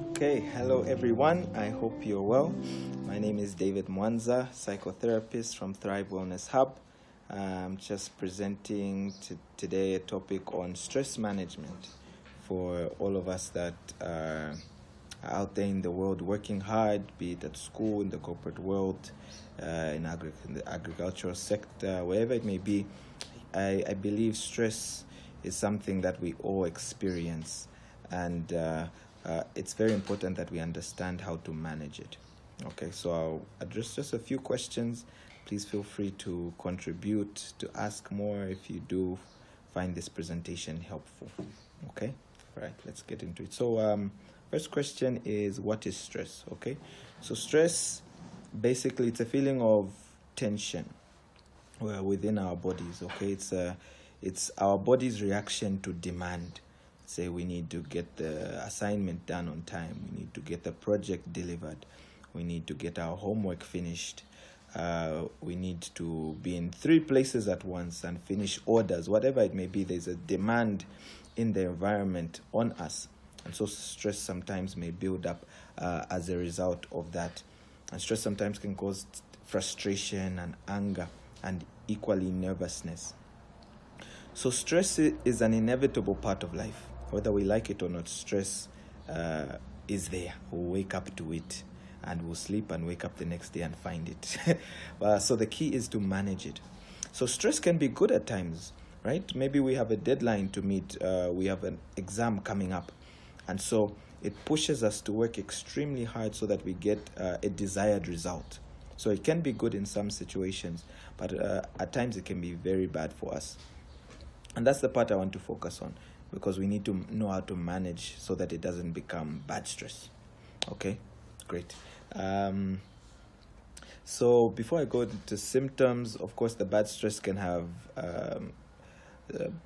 Okay, hello everyone. I hope you're well. My name is David Mwanza, psychotherapist from Thrive Wellness Hub. I'm just presenting today a topic on stress management for all of us that are out there in the world working hard, be it at school, in the corporate world, in the agricultural sector, wherever it may be. I believe stress is something that we all experience, and it's very important that we understand how to manage it. Okay, so I'll address just a few questions. Please feel free to contribute, to ask more if you do find this presentation helpful. Okay, all right, let's get into it. So first question is, what is stress? Okay, so stress, basically, it's a feeling of tension within our bodies. Okay, it's our body's reaction to demand. Say we need to get the assignment done on time, we need to get the project delivered, we need to get our homework finished, we need to be in 3 places at once and finish orders, whatever it may be. There's a demand in the environment on us, and so stress sometimes may build up as a result of that. And stress sometimes can cause frustration and anger and equally nervousness. So stress is an inevitable part of life. Whether we like it or not, stress is there. We'll wake up to it, and we'll sleep and wake up the next day and find it. So the key is to manage it. So stress can be good at times, right? Maybe we have a deadline to meet. We have an exam coming up. And so it pushes us to work extremely hard so that we get a desired result. So it can be good in some situations, but at times it can be very bad for us. And that's the part I want to focus on, because we need to know how to manage so that it doesn't become bad stress. Okay, great. So before I go into symptoms, of course, the bad stress can have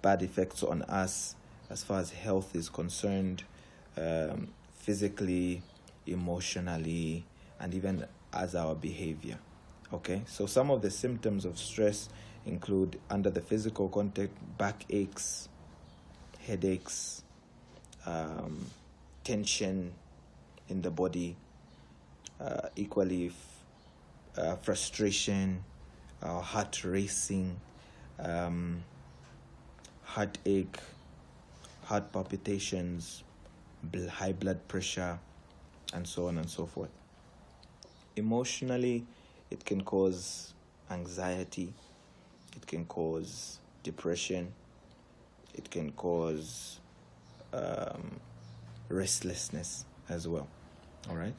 bad effects on us as far as health is concerned, physically, emotionally, and even as our behavior. Okay, so some of the symptoms of stress include, under the physical context, backaches, headaches, tension in the body, equally frustration, heart racing, heartache, heart palpitations, high blood pressure, and so on and so forth. Emotionally, it can cause anxiety, it can cause depression, it can cause restlessness as well. All right.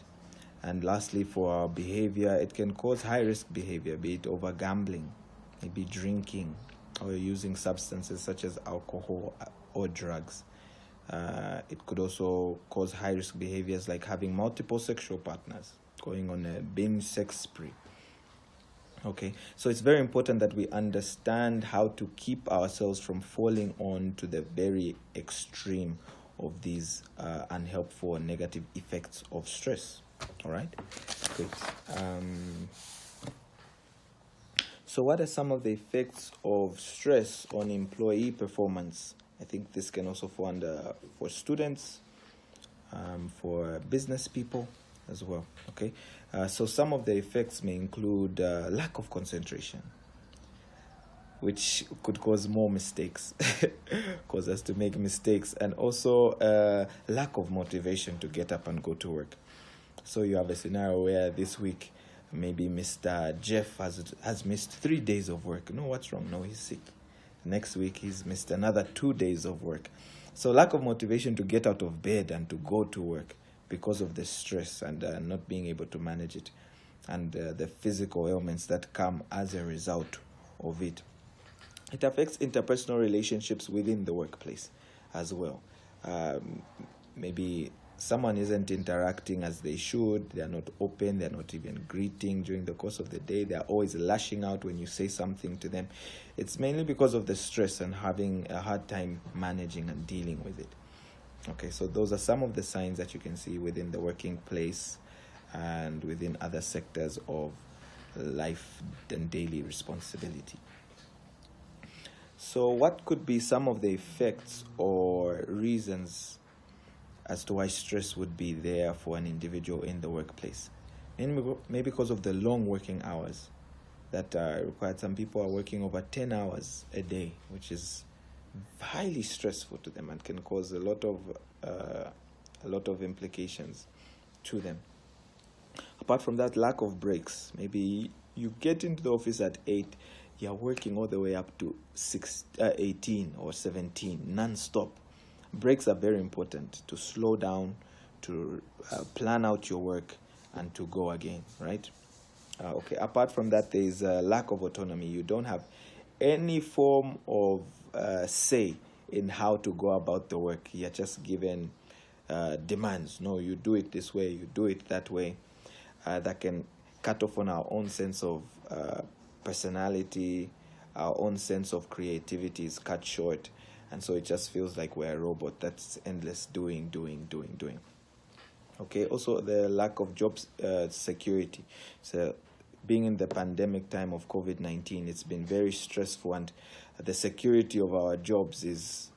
And lastly, for our behavior, it can cause high-risk behavior, be it over gambling, maybe drinking, or using substances such as alcohol or drugs. It could also cause high-risk behaviors like having multiple sexual partners, going on a binge sex spree. Okay, so it's very important that we understand how to keep ourselves from falling on to the very extreme of these unhelpful and negative effects of stress. All right, great. So what are some of the effects of stress on employee performance? I think this can also fall under for students, for business people as well. Okay, so some of the effects may include lack of concentration, which could cause more mistakes, cause us to make mistakes, and also lack of motivation to get up and go to work. So you have a scenario where this week maybe Mr. Jeff has missed 3 days of work. No, what's wrong? No, he's sick. Next week he's missed another 2 days of work. So lack of motivation to get out of bed and to go to work because of the stress and not being able to manage it, and the physical ailments that come as a result of it. It affects interpersonal relationships within the workplace as well. Maybe someone isn't interacting as they should, they're not open, they're not even greeting during the course of the day, they're always lashing out when you say something to them. It's mainly because of the stress and having a hard time managing and dealing with it. Okay, so those are some of the signs that you can see within the working place and within other sectors of life and daily responsibility. So what could be some of the effects or reasons as to why stress would be there for an individual in the workplace? Maybe because of the long working hours that are required. Some people are working over 10 hours a day, which is highly stressful to them and can cause a lot of implications to them. Apart from that, lack of breaks. Maybe you get into the office at 8, you're working all the way up to 18 or 17, non-stop. Breaks are very important to slow down, to plan out your work, and to go again, right? Okay, apart from that, there is a lack of autonomy. You don't have any form of say in how to go about the work. You're just given demands. No, you do it this way, you do it that way. That can cut off on our own sense of personality, our own sense of creativity is cut short. And so it just feels like we're a robot that's endless doing. Okay, also the lack of job security. So being in the pandemic time of COVID-19, it's been very stressful, and the security of our jobs is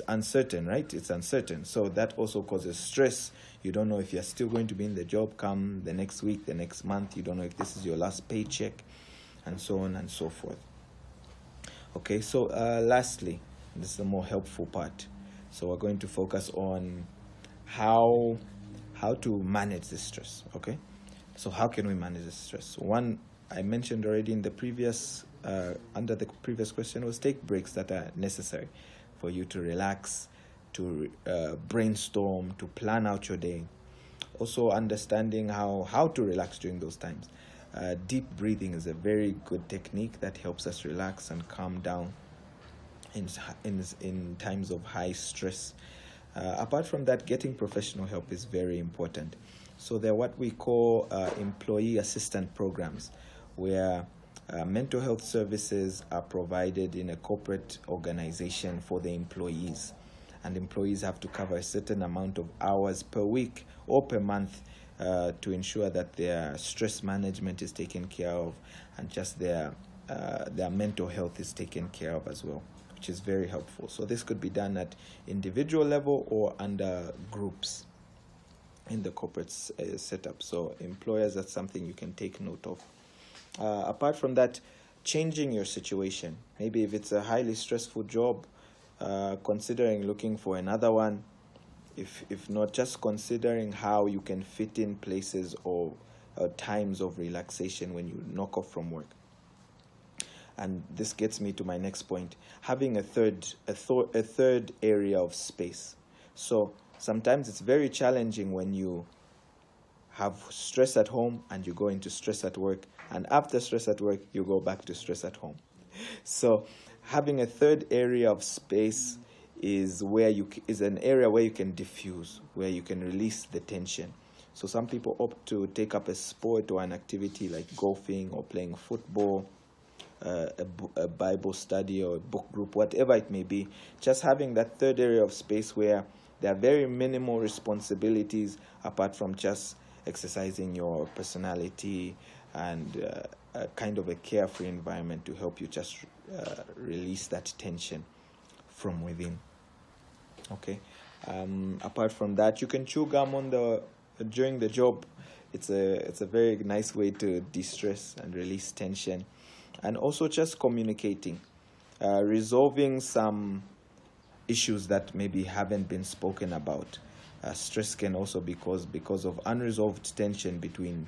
uncertain, right? It's uncertain. So that also causes stress. You don't know if you're still going to be in the job come the next week, the next month. You don't know if this is your last paycheck, and so on and so forth. Okay, so lastly, this is the more helpful part. So we're going to focus on how to manage this stress, okay? So how can we manage this stress? One, I mentioned already in the previous, under the previous question, was take breaks that are necessary for you to relax, to brainstorm, to plan out your day. Also understanding how to relax during those times. Deep breathing is a very good technique that helps us relax and calm down in times of high stress. Apart from that, getting professional help is very important. So they're what we call employee assistant programs, where mental health services are provided in a corporate organization for the employees. And employees have to cover a certain amount of hours per week or per month to ensure that their stress management is taken care of, and just their mental health is taken care of as well, which is very helpful. So this could be done at individual level or under groups in the corporate setup. So employers, that's something you can take note of. Apart from that, changing your situation. Maybe if it's a highly stressful job, considering looking for another one. If not, just considering how you can fit in places or times of relaxation when you knock off from work. And this gets me to my next point, having a third area of space. So sometimes it's very challenging when you have stress at home and you go into stress at work, and after stress at work, you go back to stress at home. So having a third area of space is an area where you can diffuse, where you can release the tension. So some people opt to take up a sport or an activity like golfing or playing football, a Bible study or a book group, whatever it may be. Just having that third area of space where there are very minimal responsibilities apart from just exercising your personality and a kind of a carefree environment to help you just release that tension from within. Okay. Apart from that, you can chew gum during the job. It's a very nice way to de-stress and release tension, and also just communicating, resolving some issues that maybe haven't been spoken about. Stress can also be caused because of unresolved tension between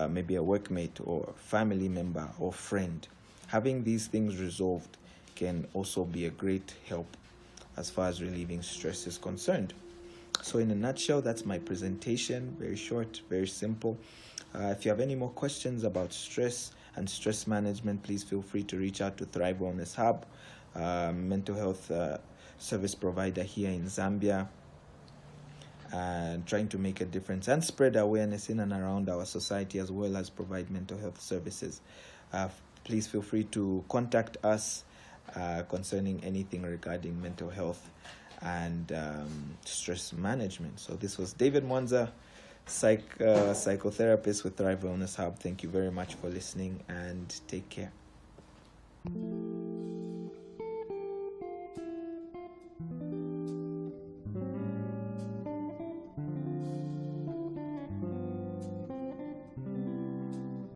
maybe a workmate or family member or friend. Having these things resolved can also be a great help as far as relieving stress is concerned. So in a nutshell, that's my presentation. Very short, very simple. If you have any more questions about stress and stress management, please feel free to reach out to Thrive Wellness Hub, mental health service provider here in Zambia, and trying to make a difference and spread awareness in and around our society, as well as provide mental health services. Please feel free to contact us concerning anything regarding mental health and stress management. So this was David Mwanza psychotherapist with Thrive Wellness Hub. Thank you very much for listening, and take care.